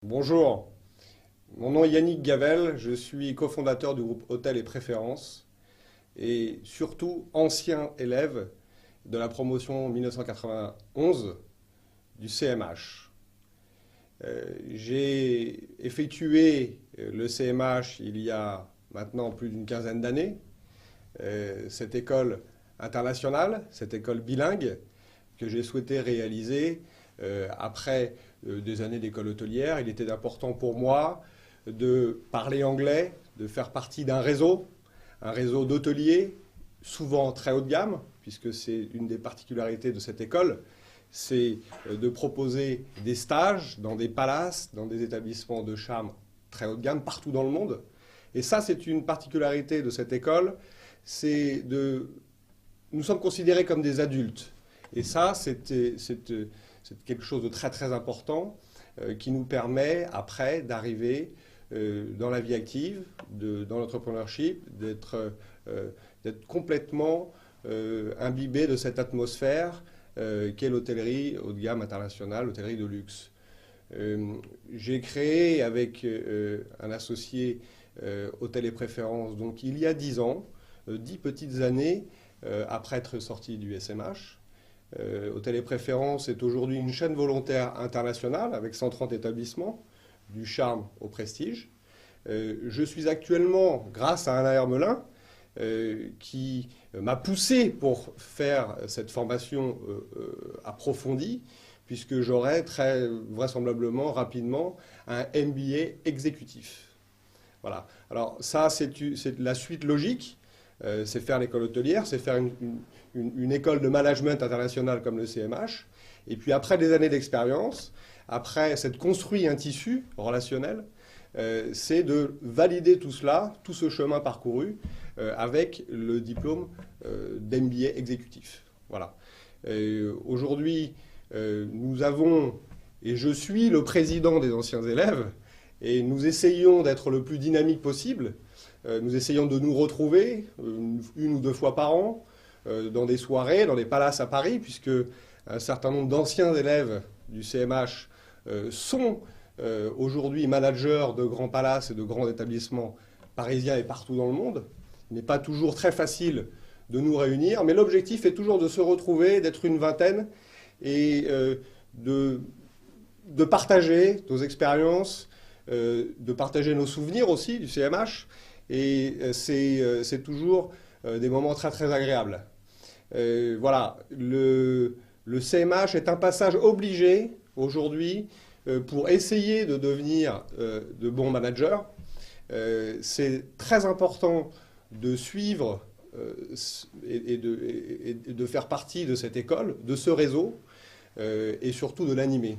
Bonjour, mon nom est Yannick Gavel, je suis cofondateur du groupe Hôtel et Préférences et surtout ancien élève de la promotion 1991 du CMH. J'ai effectué le CMH il y a maintenant plus d'une quinzaine d'années, cette école internationale, cette école bilingue que j'ai souhaité réaliser après des années d'école hôtelière. Il était important pour moi de parler anglais, de faire partie d'un réseau d'hôteliers, souvent très haut de gamme, puisque c'est une des particularités de cette école, c'est de proposer des stages dans des palaces, dans des établissements de charme très haut de gamme, partout dans le monde. Et ça, c'est une particularité de cette école, nous sommes considérés comme des adultes. Et ça, c'est quelque chose de très très important qui nous permet après d'arriver dans la vie active, dans l'entrepreneurship, d'être complètement imbibé de cette atmosphère qu'est l'hôtellerie haut de gamme internationale, l'hôtellerie de luxe. J'ai créé avec un associé Hôtel et Préférences, donc il y a 10 ans, 10 petites années après être sorti du SMH. Hôtel et Préférences est aujourd'hui une chaîne volontaire internationale avec 130 établissements, du charme au prestige. Je suis actuellement, grâce à Alain Hermelin, qui m'a poussé pour faire cette formation approfondie, puisque j'aurai très vraisemblablement, rapidement, un MBA exécutif. Voilà. Alors ça, c'est la suite logique. C'est faire l'école hôtelière, c'est faire une école de management international comme le CMH. Et puis après des années d'expérience, après s'être construit un tissu relationnel, c'est de valider tout cela, tout ce chemin parcouru, avec le diplôme d'MBA exécutif. Voilà. Aujourd'hui, nous avons, et je suis le président des anciens élèves, et nous essayons d'être le plus dynamique possible. Nous essayons de nous retrouver une ou deux fois par an dans des soirées, dans des palaces à Paris, puisque un certain nombre d'anciens élèves du CMH sont aujourd'hui managers de grands palaces et de grands établissements parisiens et partout dans le monde. Il n'est pas toujours très facile de nous réunir, mais l'objectif est toujours de se retrouver, d'être une vingtaine et de partager nos expériences, de partager nos souvenirs aussi du CMH. Et c'est toujours des moments très très agréables. Voilà, le CMH est un passage obligé aujourd'hui pour essayer de devenir de bons managers. C'est très important de suivre et de faire partie de cette école, de ce réseau, et surtout de l'animer.